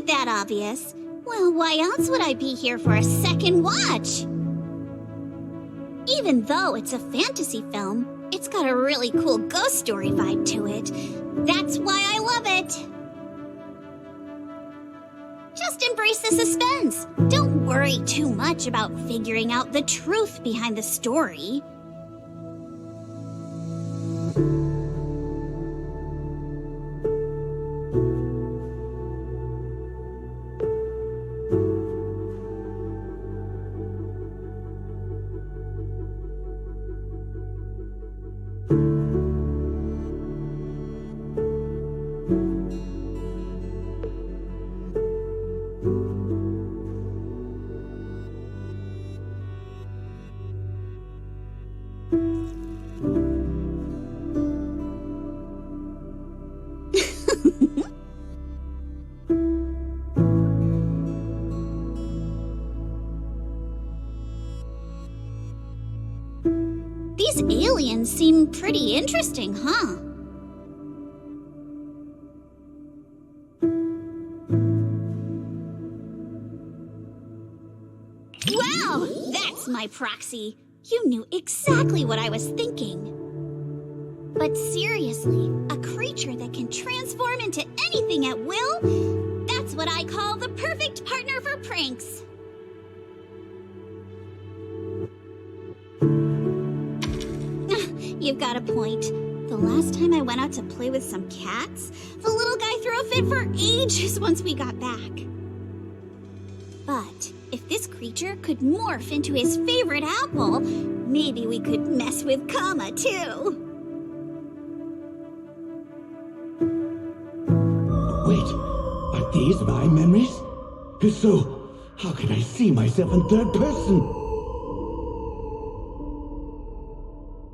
That obvious. Well, why else would I be here for a second watch? Even though it's a fantasy film, it's got a really cool ghost story vibe to it. That's why I love it. Just embrace the suspense. Don't worry too much about figuring out the truth behind the story. These aliens seem pretty interesting, huh? Wow, that's my proxy. You knew exactly what I was thinking. But seriously, a creature that can transform into anything at will? That's what I call the perfect partner for pranks. You've got a point. The last time I went out to play with some cats, the little guy threw a fit for ages once we got back. But if this creature could morph into his favorite apple, maybe we could mess with Kama too. Wait, are these my memories? If so, how can I see myself in third person?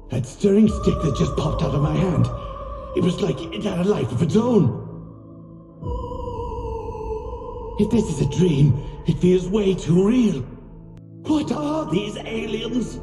That stirring stick that just popped out of my hand. It was like it had a life of its own. If this is a dream, it feels way too real. What are these aliens?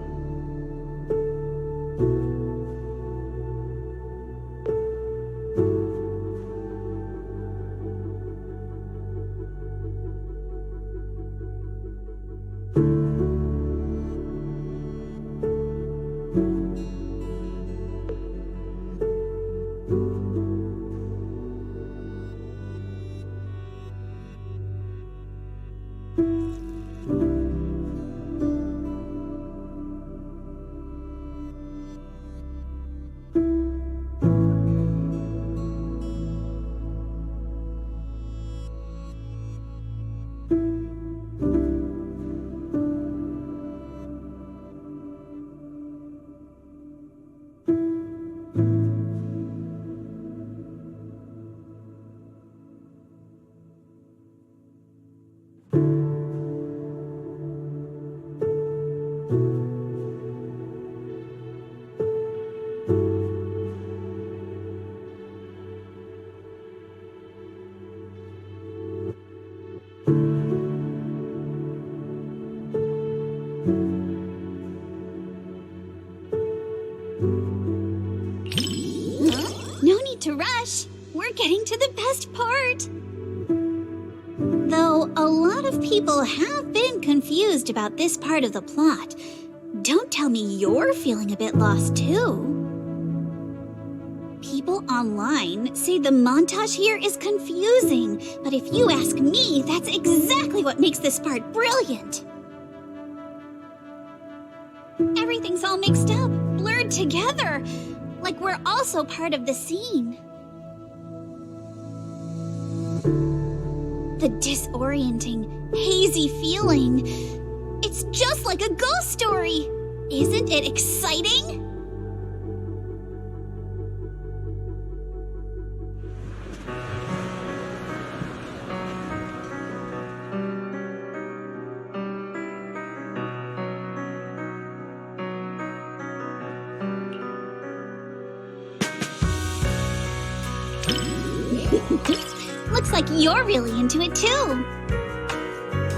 To rush. We're getting to the best part. Though a lot of people have been confused about this part of the plot. Don't tell me you're feeling a bit lost too. People online say the montage here is confusing, but if you ask me, that's exactly what makes this part brilliant. Everything's all mixed up, blurred together. Like we're also part of the scene. The disorienting, hazy feeling. It's just like a ghost story. Isn't it exciting? Looks like you're really into it too.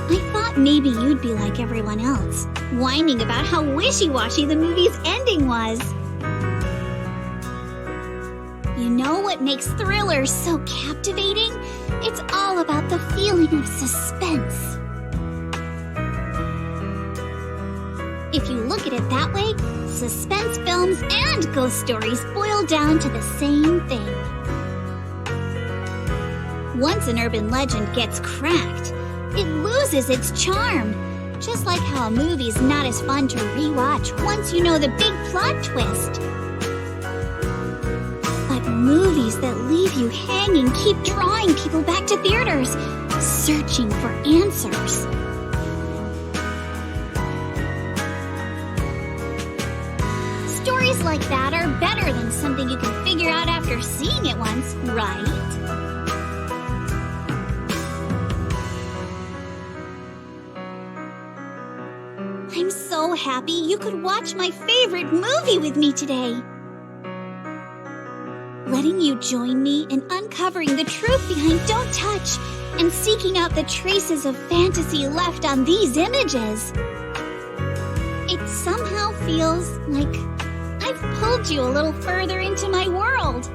I thought maybe you'd be like everyone else, whining about how wishy-washy the movie's ending was. You know what makes thrillers so captivating? It's all about the feeling of suspense. If you look at it that way, suspense films and ghost stories boil down to the same thing. Once an urban legend gets cracked, it loses its charm. Just like how a movie's not as fun to rewatch once you know the big plot twist. But movies that leave you hanging keep drawing people back to theaters, searching for answers. Stories like that are better than something you can figure out after seeing it once, right? I'm so happy you could watch my favorite movie with me today. Letting you join me in uncovering the truth behind Don't Touch and seeking out the traces of fantasy left on these images. It somehow feels like I've pulled you a little further into my world.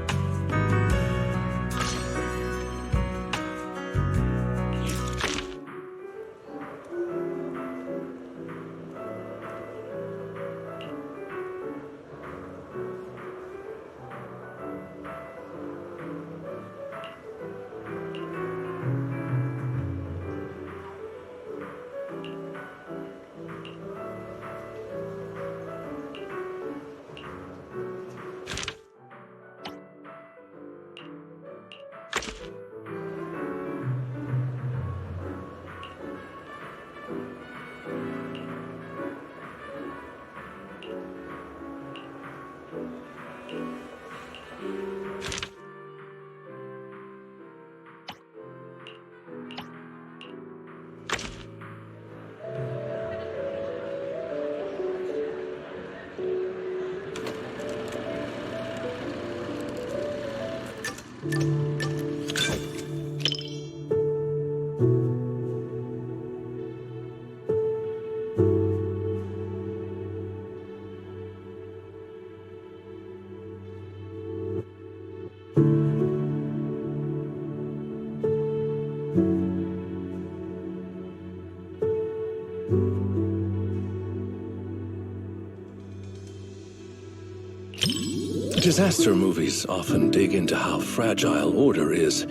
Disaster movies often dig into how fragile order is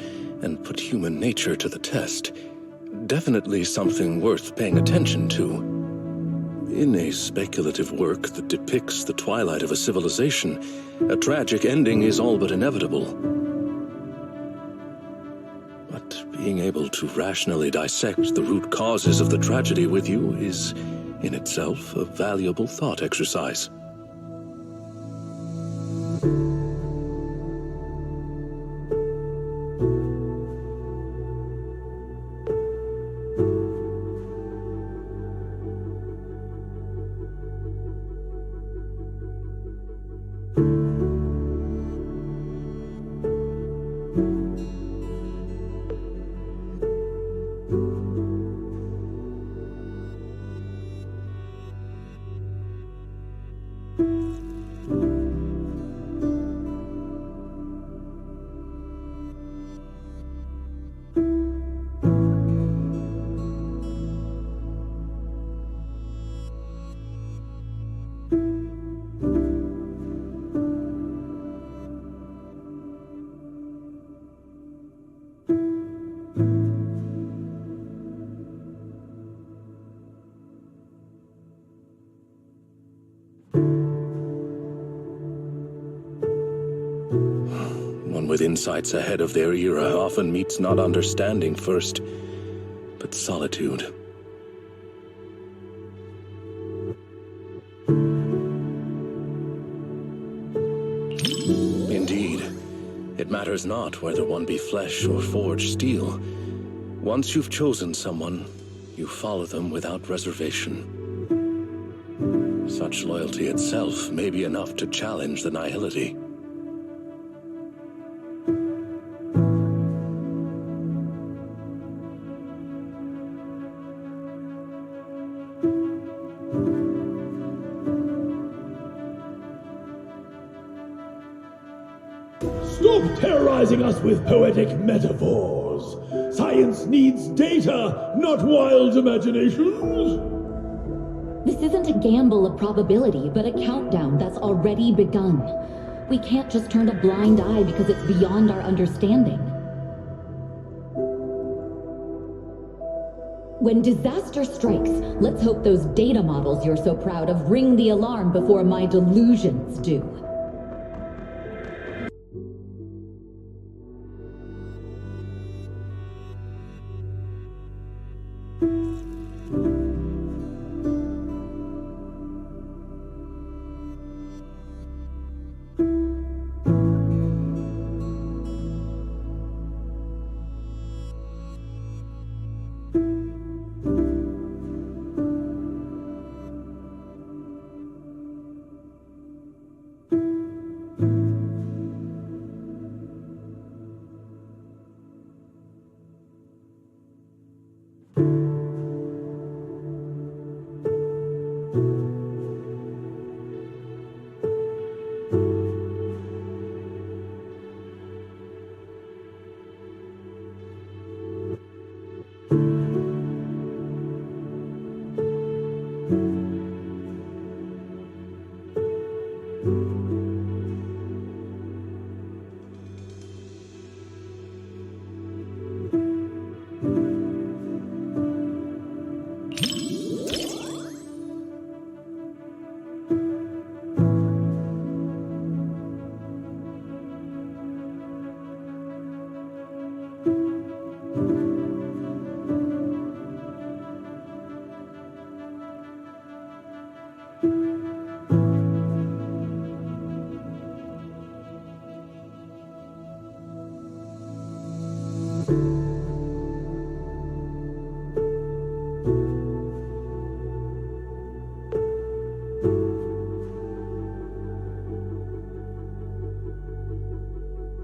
and put human nature to the test. Definitely something worth paying attention to. In a speculative work that depicts the twilight of a civilization, a tragic ending is all but inevitable. But being able to rationally dissect the root causes of the tragedy with you is, in itself, a valuable thought exercise. With insights ahead of their era often meets not understanding first, but solitude. Indeed, it matters not whether one be flesh or forged steel. Once you've chosen someone, you follow them without reservation. Such loyalty itself may be enough to challenge the nihility. tantalizing us with poetic metaphors. Science needs data, not wild imaginations. This isn't a gamble of probability, but a countdown that's already begun. We can't just turn a blind eye because it's beyond our understanding. When disaster strikes, let's hope those data models you're so proud of ring the alarm before my delusions do.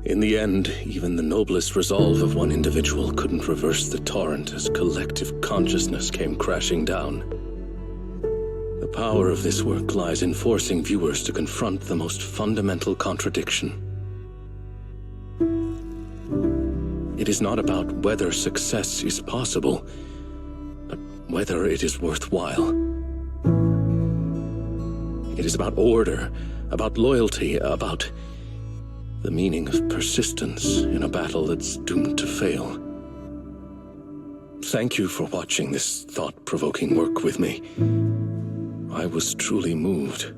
In the end, even the noblest resolve of one individual couldn't reverse the torrent as collective consciousness came crashing down. The power of this work lies in forcing viewers to confront the most fundamental contradiction. It is not about whether success is possible, but whether it is worthwhile. It is about order, about loyalty, about the meaning of persistence in a battle that's doomed to fail. Thank you for watching this thought-provoking work with me. I was truly moved.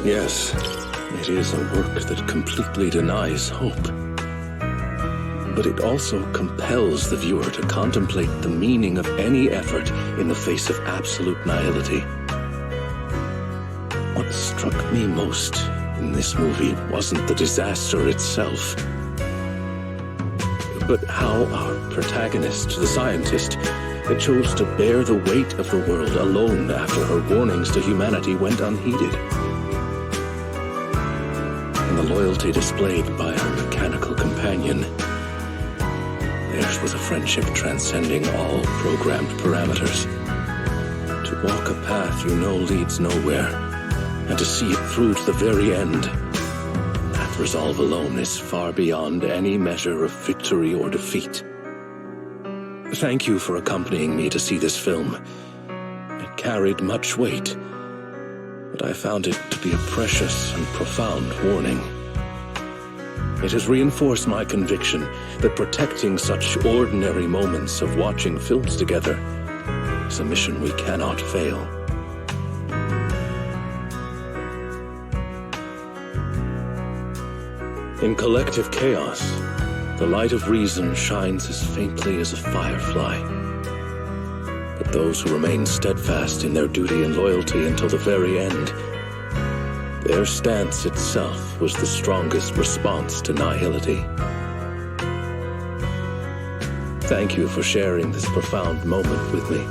Yes, it is a work that completely denies hope. But it also compels the viewer to contemplate the meaning of any effort in the face of absolute nihility. What struck me most in this movie wasn't the disaster itself, but how our protagonist, the scientist, chose to bear the weight of the world alone after her warnings to humanity went unheeded. And the loyalty displayed by her mechanical companion. Theirs was a friendship transcending all programmed parameters. To walk a path you know leads nowhere, and to see it through to the very end. That resolve alone is far beyond any measure of victory or defeat. Thank you for accompanying me to see this film. It carried much weight, but I found it to be a precious and profound warning. It has reinforced my conviction that protecting such ordinary moments of watching films together is a mission we cannot fail. In collective chaos, the light of reason shines as faintly as a firefly. But those who remain steadfast in their duty and loyalty until the very end, Their stance itself was the strongest response to nihility. Thank you for sharing this profound moment with me.